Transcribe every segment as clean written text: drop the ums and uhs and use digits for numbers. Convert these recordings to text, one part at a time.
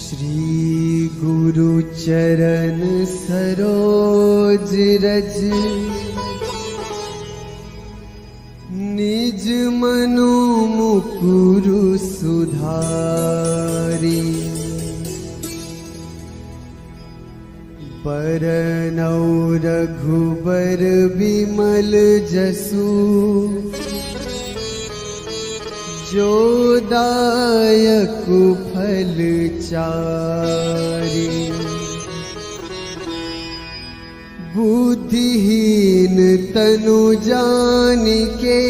श्री गुरु चरण सरोज रज निज मनु मुकुरु सुधारी। बरनौ रघुबर विमल जसु जो दायक फल चारि। बुद्धिहीन तनु जानिके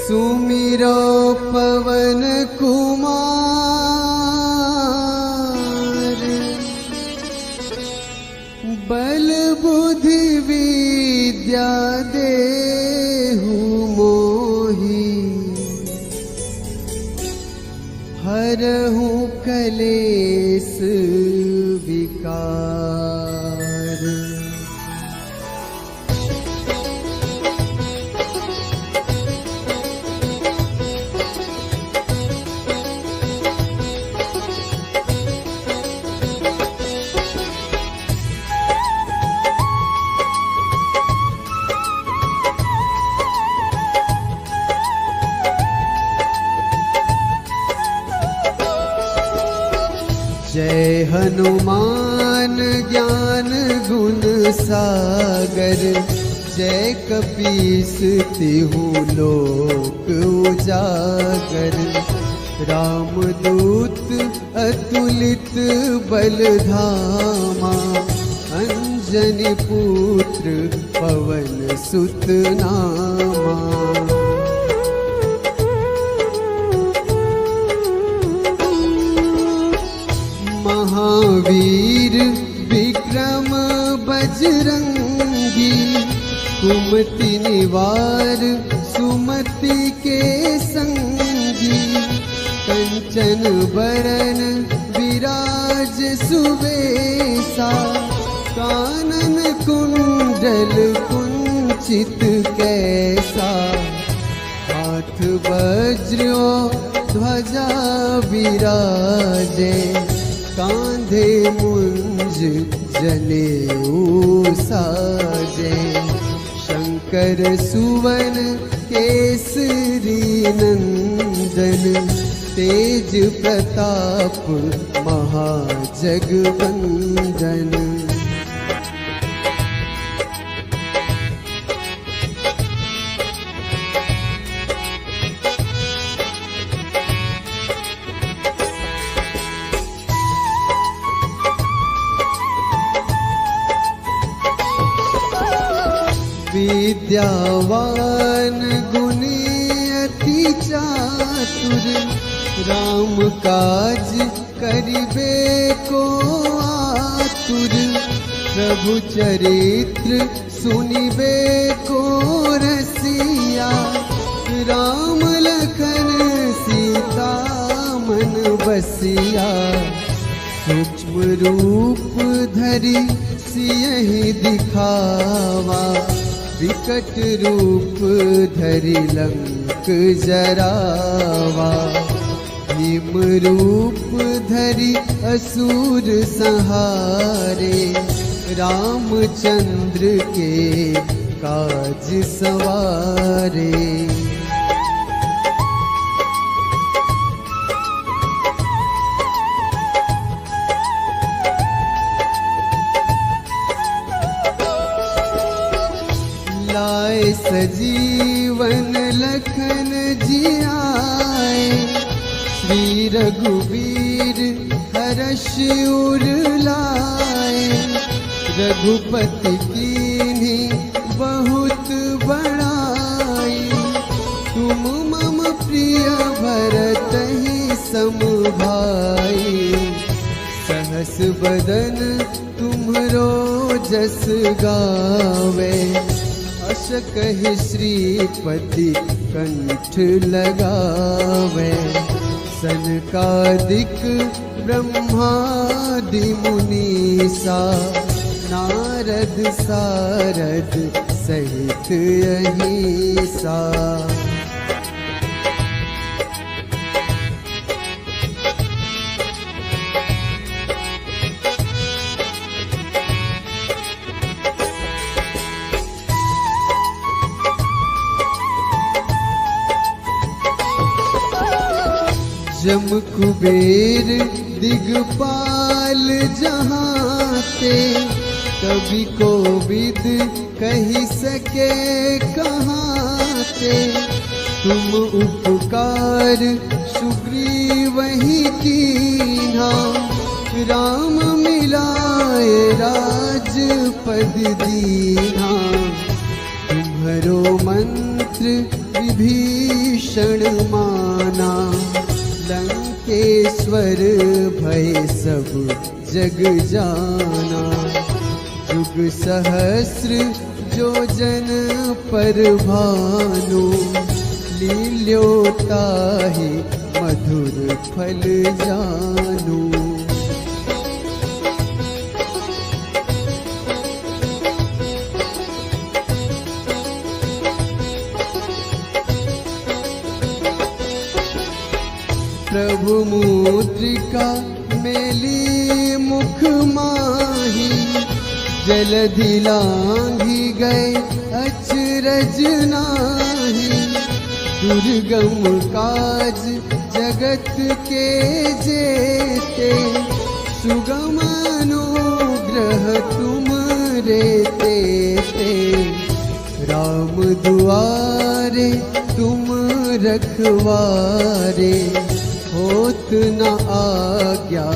सुमिरो पवन कुमार। बल बुद्धि विद्या देहु मोहि हरहु कलेस विकार। जय हनुमान ज्ञान गुण सागर। जय कपीस तिहु लोक उजागर। रामदूत अतुलित बल धामा। अंजनी पुत्र पवन सुत नामा। महावीर विक्रम बजरंगी। कुमति निवार सुमति के संगी। कंचन बरन विराज सुवेशा। कानन कुंडल कुंचित कैसा। हाथ वज्र ध्वजा विराजे। कांधे मुंज जनेऊ साजे। शंकर सुवन केसरी नंदन। तेज प्रताप महाजगवंदन। विद्यावान गुणी अति चातुर। राम काज करिबे को आतुर। प्रभु चरित्र सुनिबे को रसिया। राम लखन सीता मन बसिया। सूक्ष्म रूप धरि सियहि दिखावा। विकट रूप धरि लंक जरावा। भीम रूप धरि असुर संहारे। रामचंद्र के काज सवारे। लाए सजीवन लखन जियाए। श्री रघुवीर हर्ष उर लाए। रघुपति कीन्ही बहुत बड़ाई। तुम मम प्रिय भरतहि सम भाई। सहस बदन तुम्हरो जस गावे। अस कहि श्रीपति कंठ लगावे। सनकादिक ब्रह्मादि मुनीसा। नारद सारद सहित अहिसा। जम कुबेर दिगपाल जहाँ ते, कभी कोविद कही सके कहाँ ते। तुम उपकार सुग्रीव ही कीन्हा, राम मिलाए राजपद दीन्हा। तुम्हरो मंत्र विभीषण माना, लंकेश्वर भय सब जग जाना। जुग सहस्र जो जन पर भानु, लील्योताहि मधुर फल जानू। प्रभु मुद्रिका मेली मुख माही, जलधि लांघी गए अचरज नाही। दुर्गम काज जगत के जेते, सुगम अनुग्रह तुम रे तेते। राम दुआरे तुम रखवारे, होत न आज्ञा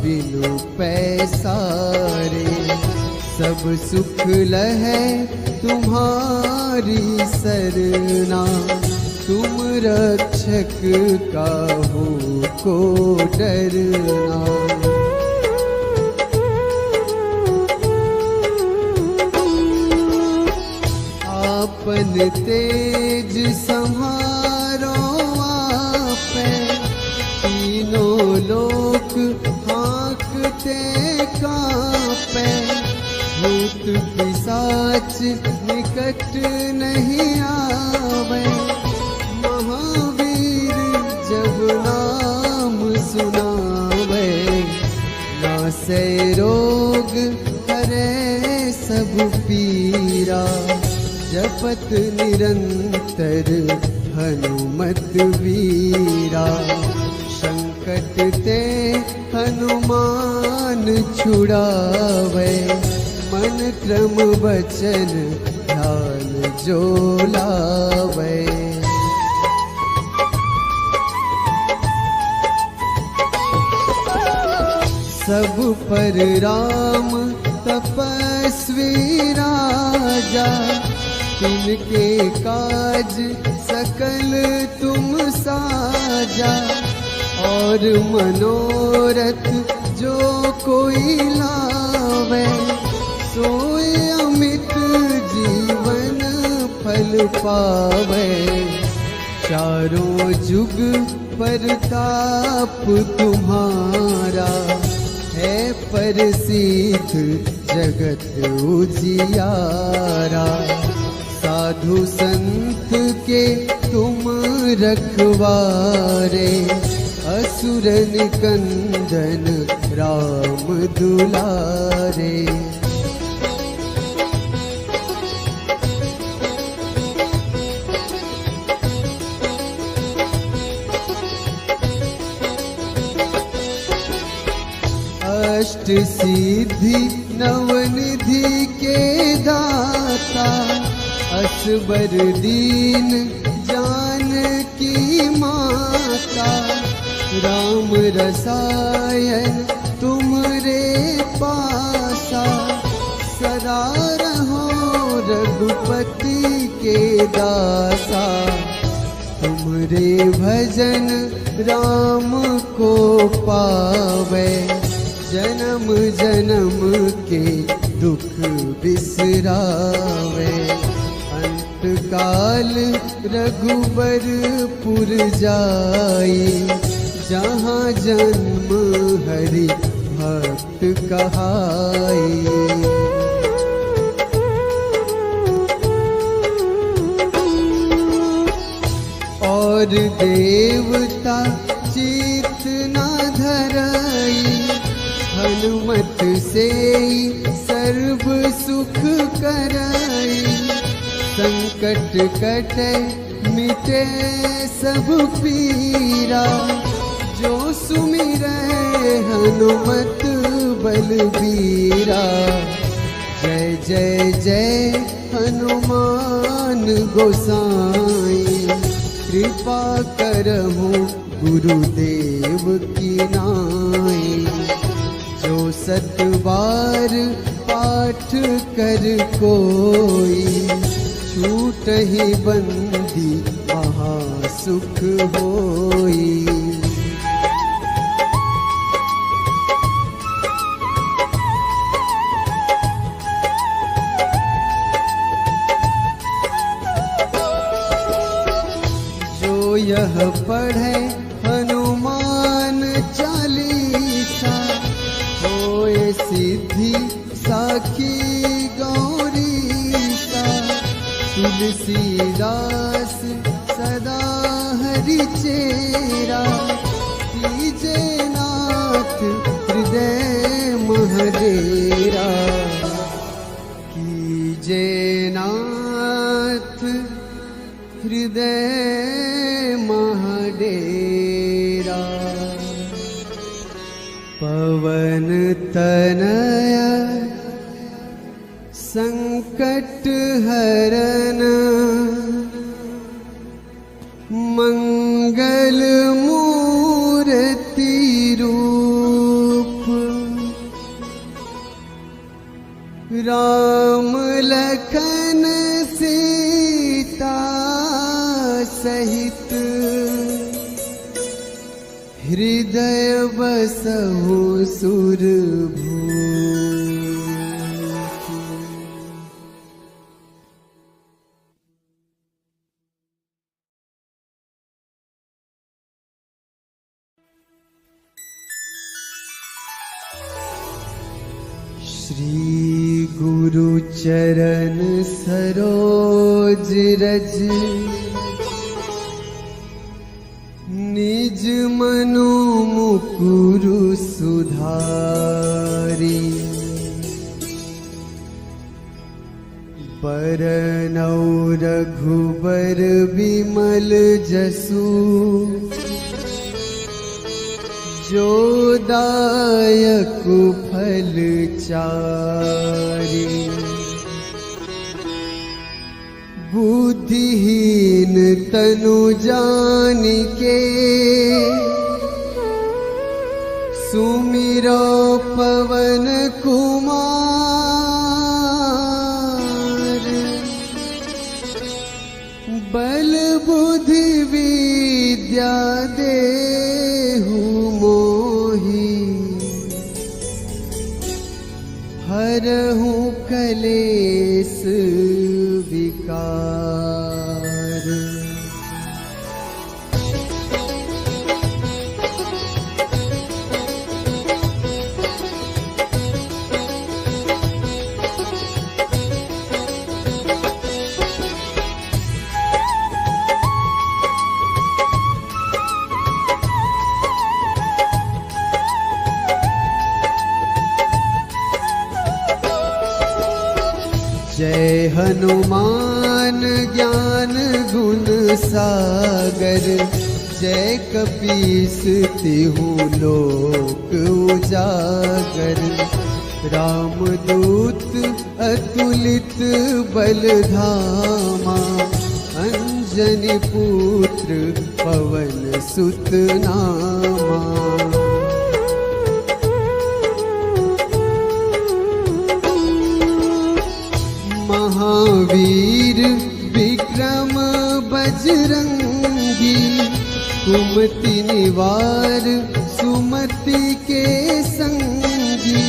बिनु पैसारे। सब सुख लहै तुम्हारी सरना, तुम रक्षक काहू को डरना। आपन तेज संहारो आपै, तीनों लोक हाँकते कांपै। भूत पिशाच निकट नहीं आवे, महावीर जब नाम सुनावे। नासै रोग हरै सब पीरा, जपत निरंतर हनुमत वीरा। संकट ते हनुमान छुड़ावे, मन क्रम वचन ध्यान जो लावे। सब पर राम तपस्वी राजा, तिनके काज सकल तुम साजा। और मनोरथ जो कोई लावे, सोए अमित जीवन फल पावे। चारों जुग परताप तुम्हारा, है प्रसिद्ध जगत उजियारा। साधु संत के तुम रखवारे, असुर निकंदन राम दुलारे। अष्ट सिद्धि नवनिधि के दाता, असबर दीन जानकी माता। राम रसायन तुमरे पासा, सदा रहो रघुपति के दासा। तुमरे भजन राम को पावे, जन्म जन्म के दुख बिसरावे। अंत काल रघुबरपुर जाई, जहाँ जन्म हरि भक्त कहाई। और देवता चित न धरई, हनुमत से सर्व सुख करई। संकट कटे मिटे सब पीरा, जो सुमिरै हनुमत बलबीरा। जय जय जय हनुमान गोसाई, कृपा करहु गुरुदेव की नाई। जो 7 बार पाठ कर कोई, छूटहि बंदी महासुख होई। यह पढ़े हनुमान चालीसा, होए सिद्धि साखी गौरीसा। तुलसीदास सदा हरि चेरा, कीजे नाथ हृदय महडेरा। कीजे नाथ हृदय महडेरा। पवन तनया संकट हरन, मंगल मूर्ति रूप। राम लखन सीता सहित, हृदय बसहु सुरभूप। श्री गुरु चरण सरोज रज, निज मनु मुकुरु सुधारी। बरनौ रघुबर बिमल जसु, जो दायक फल चारि। बुद्धिहीन तनु जानिके, सुमिरो पवन कुमार। बल बुद्धि विद्या देहु मोहि, हरहु कलेस विकार। जय हनुमान ज्ञान गुण सागर, जय कपीस तिहु लोक उजागर। रामदूत अतुलित बल धामा, अंजनी पुत्र पवन सुत नामा। महावीर विक्रम बजरंगी, कुमति निवार सुमति के संगी।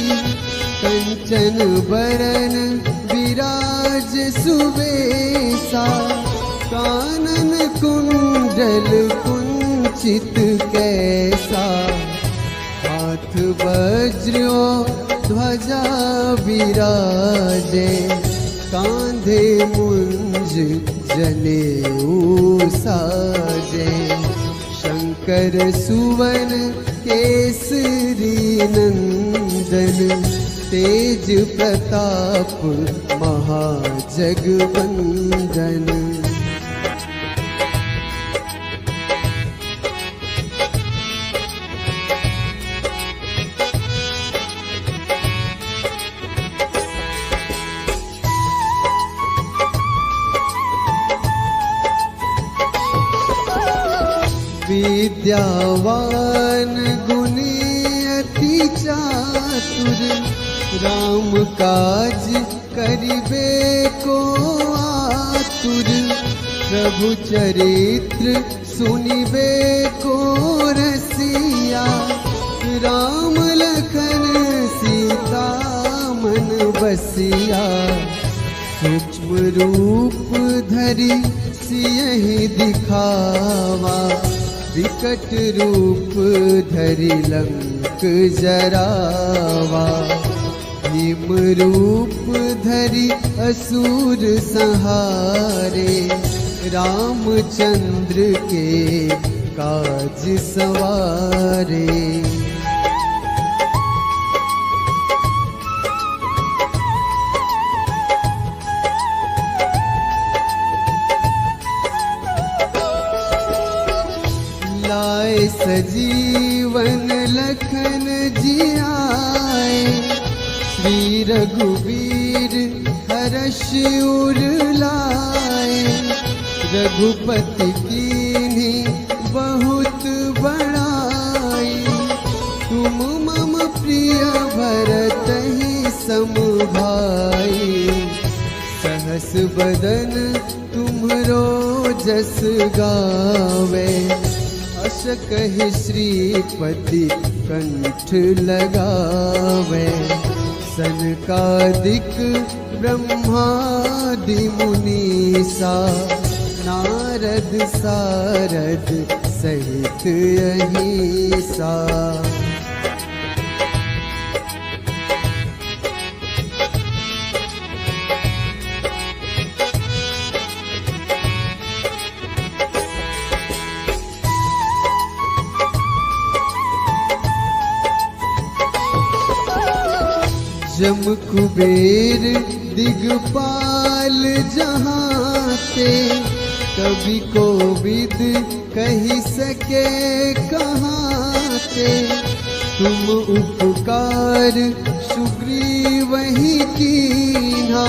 कंचन बरन विराज सुबेसा, कानन कुंडल कुंचित कैसा। हाथ वज्र ध्वजा विराजे, कांधे मुंज जनेऊ साजे। शंकर सुवन केसरी नंदन, तेज प्रताप महाजगवंदन। विद्यावान गुणी अति चातुर, राम काज करिबे को आतुर, प्रभु चरित्र सुनिबे को रसिया, राम लखन सीता मन बसिया, सूक्ष्म रूप धरि सियहि दिखावा, विकट रूप धरि लंक जरावा, भीम रूप धरि असुर संहारे, रामचंद्र के काज सवारे। लाए सजीवन लखन जियाए, श्री रघुवीर हर्ष उर लाए, रघुपति कीन्ही बहुत बड़ाई, तुम मम प्रिय भरतहि सम भाई, सहस बदन तुम्हरो जस गावे, अस कहि श्रीपति कंठ लगावे, सनकादिक ब्रह्मादि मुनीसा, नारद सारद सहित अहिसा। जम कुबेर दिगपाल जहाते, कवि कोविद कही सके कहाते, तुम उपकार सुग्रीवहि कीन्हा,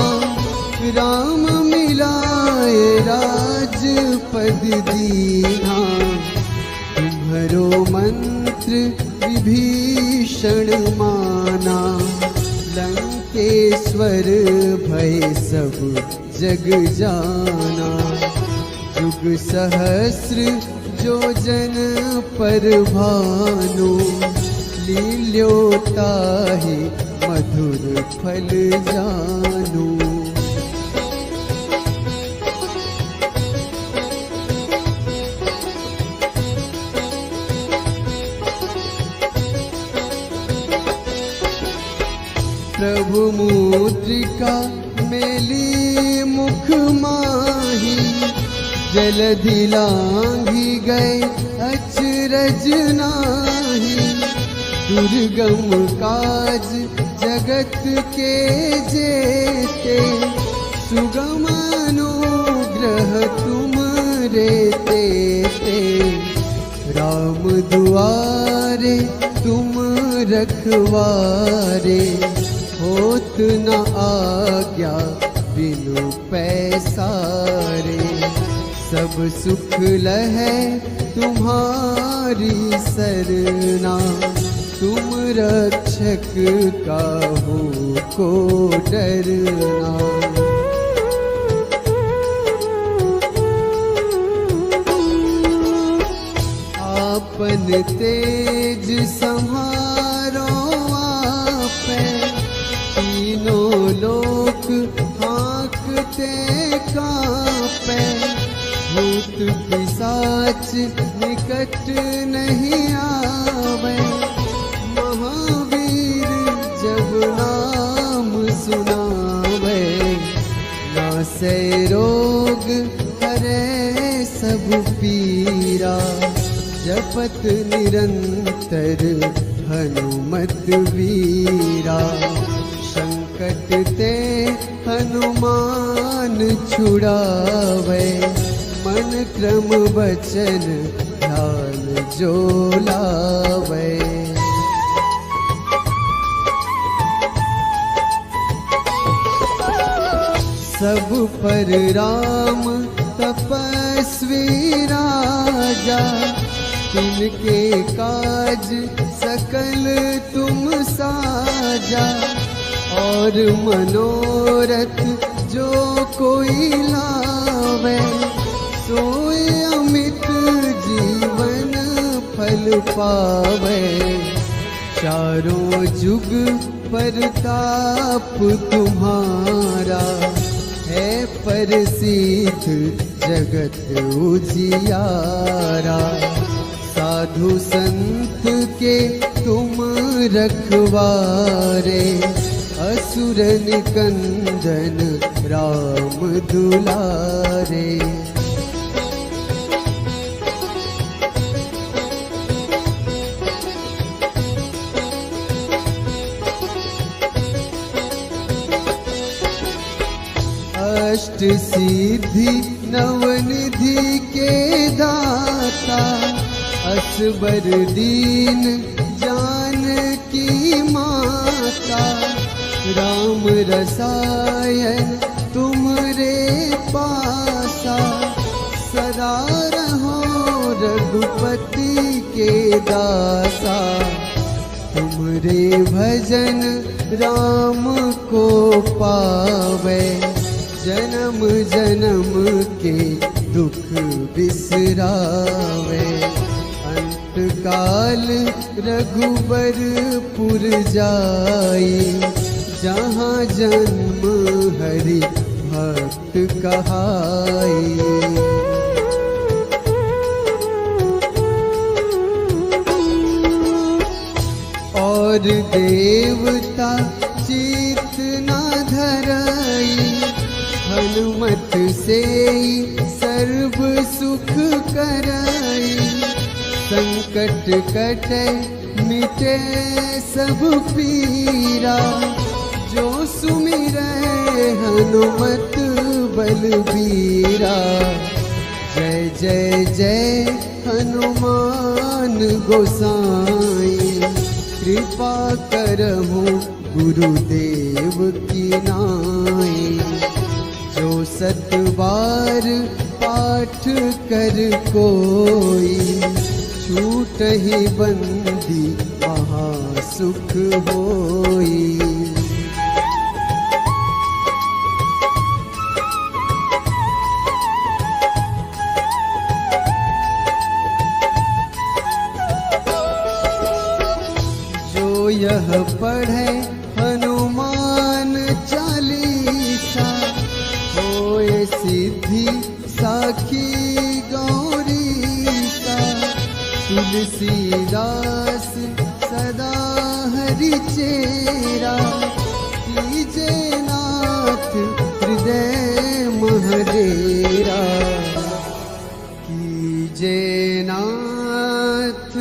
राम मिलाए राजपद दीन्हा, तुम्हरो मंत्र विभीषण माना, लंकेश्वर भय सब जग जाना, जुग सहस्र जो जन पर भानु, लील्योताहि मधुर फल जानू। प्रभु मुद्रिका मेली मुख माही, जलधि लांघि गए अचरज नाही, दुर्गम काज जगत के जेते, सुगम अनुग्रह तुमरे तेते, राम दुआरे तुम रखवारे, होत न आज्ञा बिनु पैसारे, सब सुख लहै तुम्हारी सरना, तुम रक्षक काहू को डरना। आपन तेज संहारो आपे, तीनों लोक हाँकते कांपे, भूत पिशाच निकट नहीं आवे, महावीर जब नाम सुनावे, नासै रोग हरै सब पीरा, जपत निरंतर हनुमत वीरा, संकट ते हनुमान छुड़ावे, मन क्रम वचन ध्यान जो लावे। सब पर राम तपस्वी राजा, तिनके काज सकल तुम साजा, और मनोरथ जो कोई लावे, सोए अमित जीवन फल पावे। चारों जुग परताप तुम्हारा, है प्रसिद्ध जगत उजियारा। साधु संत के तुम रखवारे, असुर निकंदन राम दुलारे। अष्ट सिद्धि नवनिधि के दाता, असबर दीन जानकी माता। राम रसायन तुमरे पासा, सदा रहो रघुपति के दासा। तुमरे भजन राम को पावे, जन्म जन्म के दुख बिसरावे। अंत काल रघुबरपुर जाई, जहाँ जन्म हरि भक्त कहाई। और देवता चित न धरई, हनुमत से सर्व सुख करई। संकट कटे मिटे सब पीरा, जो सुमिरै हनुमत बलबीरा। जय जय जय हनुमान गोसाई, कृपा करहु गुरुदेव की नाई। जो 7 बार पाठ कर कोई, छूटहि बंदी महा सुख होई। जो यह पढ़े हनुमान चालीसा, होए सिद्धि साखी गौरीसा। तुलसीदास सदा हरि चेरा, कीजे नाथ हृदय महडेरा। कीजे नाथ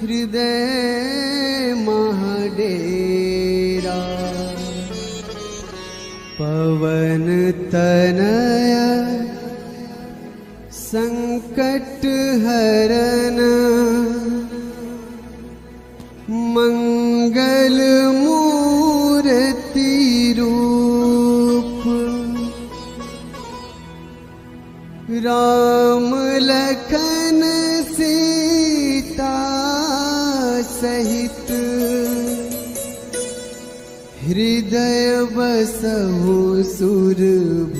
हृदय महडेरा। पवन तनया संकट हरन, मंगल मूर्ति रूप। राम लखन सीता सहित, हृदय बसहु सुरभूप।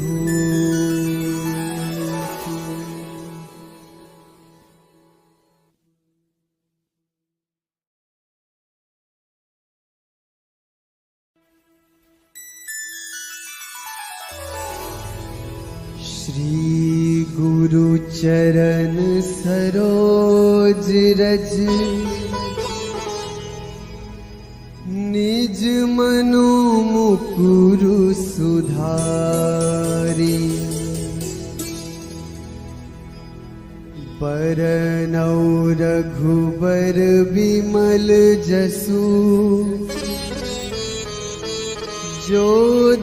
श्री गुरु चरण सरोज रज, निज मनु मुकुरु सुधारी। बरनौ रघुबर बिमल जसु, जो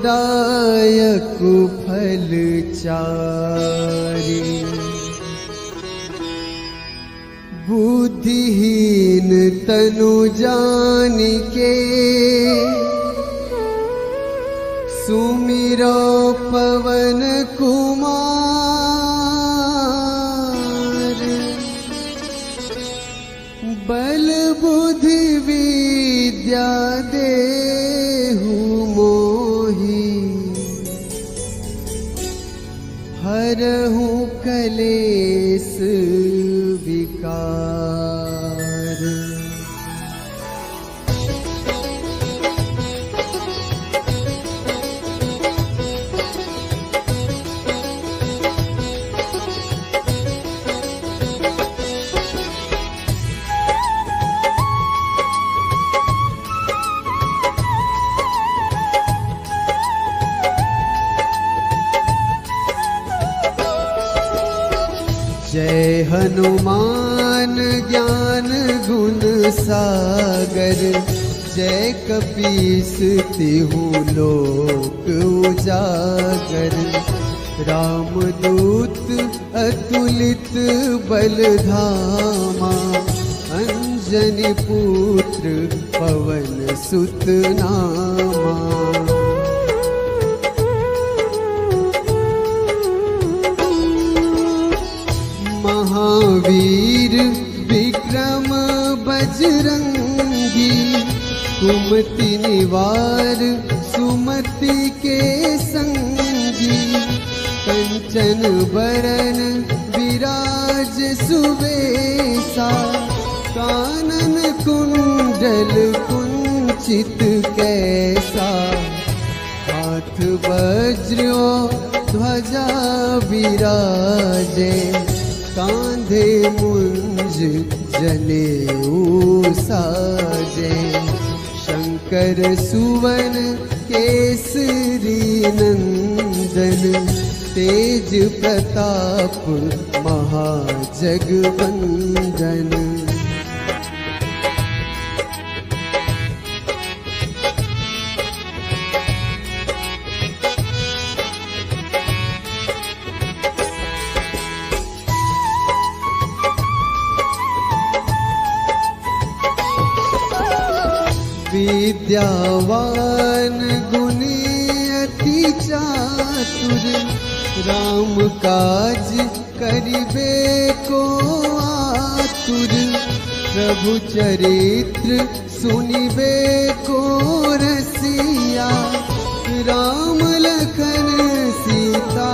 दायक फल चारि। बुद्धिहीन तनु जानिके, सुमिरो पवन कुमार। कलेस विकार। जय हनुमान ज्ञान गुण सागर, जय कपीस तिहु लोक उजागर। रामदूत अतुलित बल धामा, अंजनी पुत्र पवन सुत नामा। महावीर विक्रम बजरंगी, कुमति निवार सुमति के संगी। कंचन बरन विराज सुबेसा, कानन कुंडल कुंचित कैसा। हाथ वज्र ध्वजा विराजे, कांधे मुंज जनेऊ साजे। शंकर सुवन केसरी नंदन, तेज प्रताप महाजगवंदन। विद्यावान गुणी अति चातुर, राम काज करिबे को आतुर। प्रभु चरित्र सुनिबे को रसिया, राम लखन सीता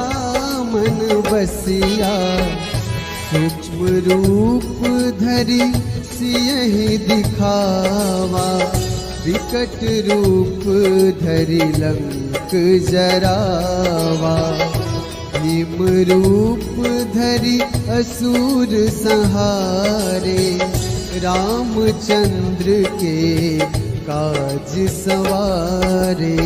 मन बसिया। सूक्ष्म रूप धरि सियहि दिखावा, विकट रूप धरि लंक जरावा। भीम रूप धरि असुर संहारे, रामचंद्र के काज सवारे।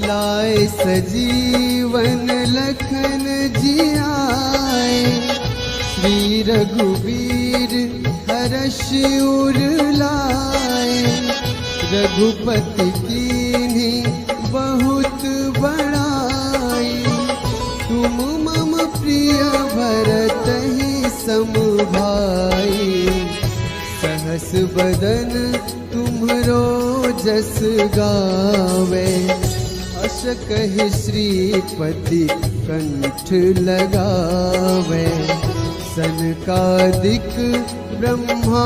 लाए सजीवन लखन जियाए, श्री रघुवीर हर्ष उर लाए। रघुपति कीन्ही बहुत बड़ाई, तुम मम प्रिय भरतहि सम भाई। सहस बदन तुम्हरो जस गावे, अस कहि श्रीपति कंठ लगावे। सनकादिक ब्रह्मा